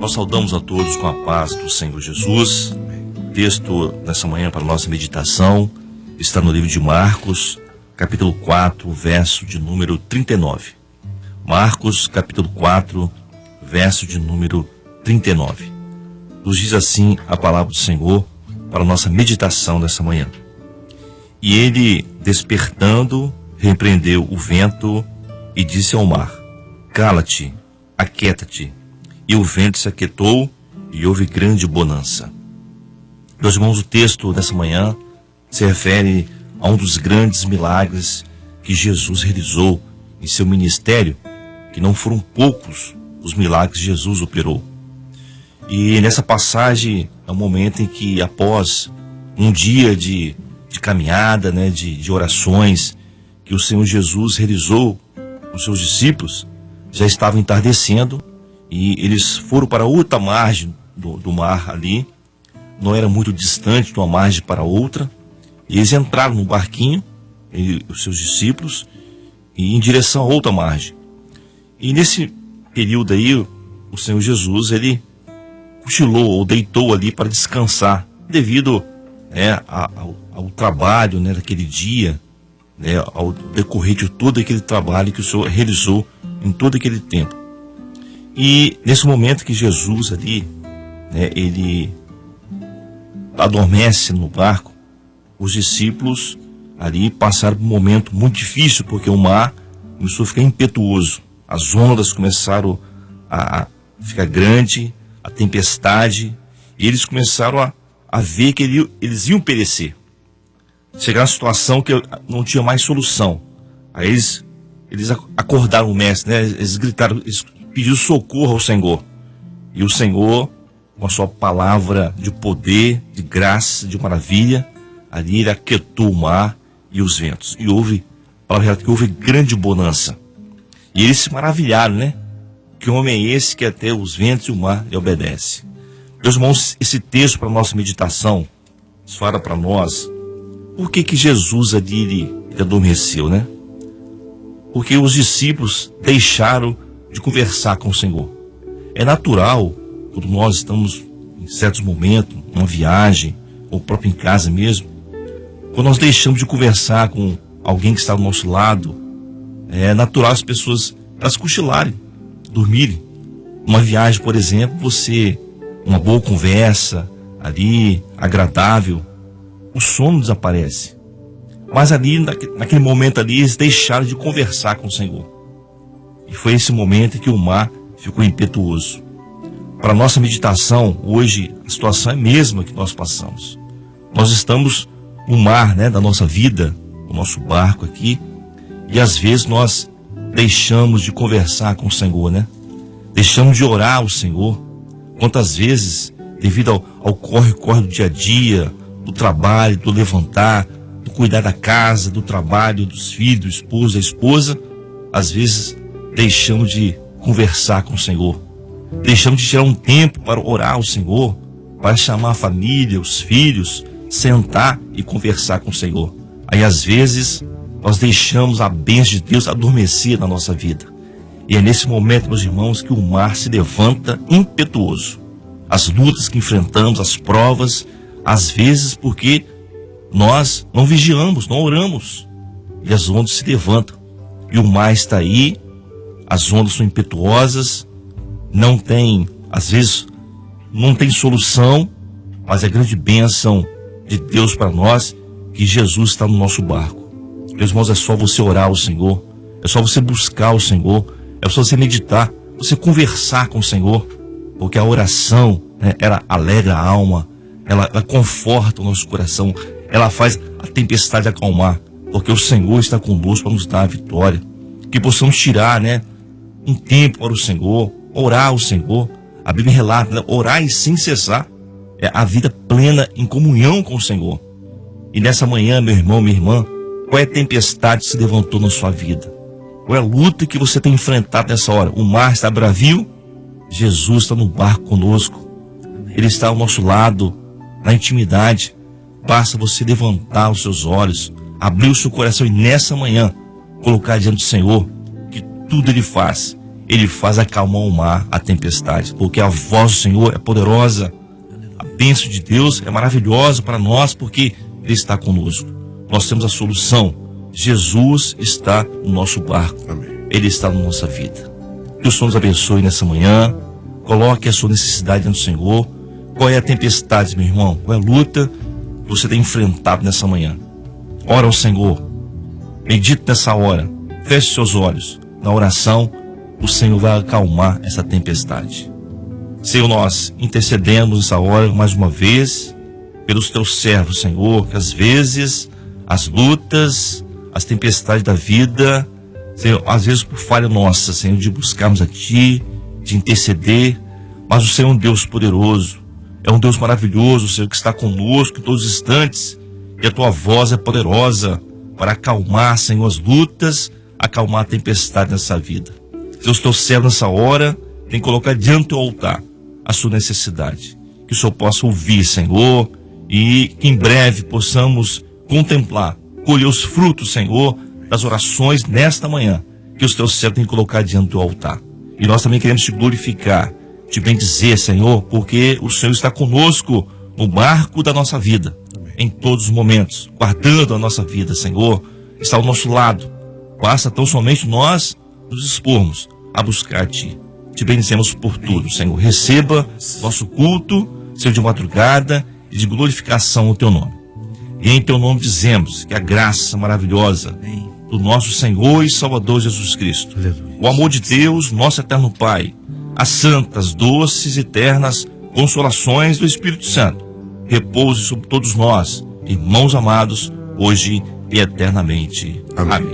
Nós saudamos a todos com a paz do Senhor Jesus. O texto nessa manhã para a nossa meditação está no livro de Marcos, capítulo 4, verso de número 39. Marcos, capítulo 4, verso de número 39. Nos diz assim a palavra do Senhor para a nossa meditação nessa manhã. E ele, despertando, repreendeu o vento e disse ao mar: cala-te, aquieta-te. E o vento se aquietou e houve grande bonança. Meus irmãos, o texto dessa manhã se refere a um dos grandes milagres que Jesus realizou em seu ministério, que não foram poucos os milagres que Jesus operou. E nessa passagem é um momento em que, após um dia de caminhada, de orações que o Senhor Jesus realizou com os seus discípulos, já estava entardecendo e eles foram para outra margem do mar ali. Não era muito distante de uma margem para outra. E eles entraram no barquinho, os seus discípulos, e em direção a outra margem. E nesse período aí, o Senhor Jesus, ele cochilou ou deitou ali para descansar, devido ao trabalho daquele dia, ao decorrer de todo aquele trabalho que o Senhor realizou em todo aquele tempo. E nesse momento que Jesus ali, ele adormece no barco, os discípulos ali passaram por um momento muito difícil, porque o mar começou a ficar impetuoso, as ondas começaram a ficar grande, a tempestade, e eles começaram a ver que eles iam perecer. Chegaram a uma situação que não tinha mais solução. Aí eles acordaram o mestre, eles gritaram, eles pediram socorro ao Senhor. E o Senhor, com a sua palavra de poder, de graça, de maravilha, ali ele aquietou o mar e os ventos. E houve grande bonança. E eles se maravilharam, Que homem é esse que até os ventos e o mar lhe obedece? Meus irmãos, esse texto para a nossa meditação fala para nós por que Jesus ali ele adormeceu, Porque os discípulos deixaram de conversar com o Senhor. É natural, quando nós estamos em certos momentos, numa viagem, ou próprio em casa mesmo, quando nós deixamos de conversar com alguém que está ao nosso lado, é natural as pessoas elas cochilarem, dormirem. Uma viagem, por exemplo, uma boa conversa ali, agradável, o sono desaparece. Mas ali, naquele momento ali, eles deixaram de conversar com o Senhor. E foi esse momento em que o mar ficou impetuoso. Para a nossa meditação, hoje, a situação é a mesma que nós passamos. Nós estamos no mar, da nossa vida, o nosso barco aqui, e às vezes nós deixamos de conversar com o Senhor, Deixamos de orar ao Senhor. Quantas vezes, devido ao corre-corre do dia a dia, do trabalho, do levantar, do cuidar da casa, do trabalho, dos filhos, do esposo, da esposa, às vezes deixamos de conversar com o Senhor. Deixamos de tirar um tempo para orar ao Senhor, para chamar a família, os filhos, sentar e conversar com o Senhor. Aí às vezes nós deixamos a bênção de Deus adormecer na nossa vida. E é nesse momento, meus irmãos, que o mar se levanta impetuoso. As lutas que enfrentamos, as provas, às vezes porque nós não vigiamos, não oramos. E as ondas se levantam. E o mar está aí, as ondas são impetuosas, às vezes não tem solução, mas é a grande bênção de Deus para nós que Jesus está no nosso barco. Meus irmãos, é só você orar ao Senhor, é só você buscar o Senhor, é só você meditar, você conversar com o Senhor, porque a oração, ela alegra a alma, ela conforta o nosso coração, ela faz a tempestade acalmar, porque o Senhor está conosco para nos dar a vitória. Que possamos tirar, um tempo para o Senhor, orar ao Senhor. A Bíblia relata, orar e sem cessar, é a vida plena em comunhão com o Senhor. E nessa manhã, meu irmão, minha irmã, qual é a tempestade que se levantou na sua vida? Qual é a luta que você tem enfrentado nessa hora? O mar está bravio, Jesus está no barco conosco. Ele está ao nosso lado, na intimidade. Basta você levantar os seus olhos, abrir o seu coração e nessa manhã colocar diante do Senhor que tudo Ele faz. Ele faz acalmar o mar, a tempestade, porque a voz do Senhor é poderosa. A bênção de Deus é maravilhosa para nós, porque Ele está conosco. Nós temos a solução. Jesus está no nosso barco. Amém. Ele está na nossa vida. Que o Senhor nos abençoe nessa manhã. Coloque a sua necessidade diante do Senhor. Qual é a tempestade, meu irmão? Qual é a luta que você tem enfrentado nessa manhã? Ora ao Senhor. Medite nessa hora. Feche seus olhos. Na oração, o Senhor vai acalmar essa tempestade. Senhor, nós intercedemos nessa hora mais uma vez pelos teus servos, Senhor, que às vezes as lutas, as tempestades da vida, Senhor, às vezes por falha nossa, Senhor, de buscarmos a Ti, de interceder, mas o Senhor é um Deus poderoso, é um Deus maravilhoso, Senhor, que está conosco em todos os instantes, e a Tua voz é poderosa para acalmar, Senhor, as lutas, acalmar a tempestade nessa vida. Senhor, os teus servos nessa hora tem que colocar diante do teu altar a sua necessidade, que o Senhor possa ouvir, Senhor, e que em breve possamos contemplar, colher os frutos, Senhor, das orações nesta manhã, que os teus servos têm que colocar diante do altar. E nós também queremos te glorificar, te bendizer, Senhor, porque o Senhor está conosco no barco da nossa vida, em todos os momentos, guardando a nossa vida, Senhor, está ao nosso lado. Basta tão somente nós nos expormos a buscar a Ti. Te bendizemos por tudo, Senhor. Receba nosso culto, Senhor, de madrugada e de glorificação ao Teu nome. E em Teu nome dizemos que a graça maravilhosa do nosso Senhor e Salvador Jesus Cristo, o amor de Deus, nosso eterno Pai, as santas, doces e eternas consolações do Espírito Santo, repouse sobre todos nós, irmãos amados, hoje e eternamente. Amém. Amém.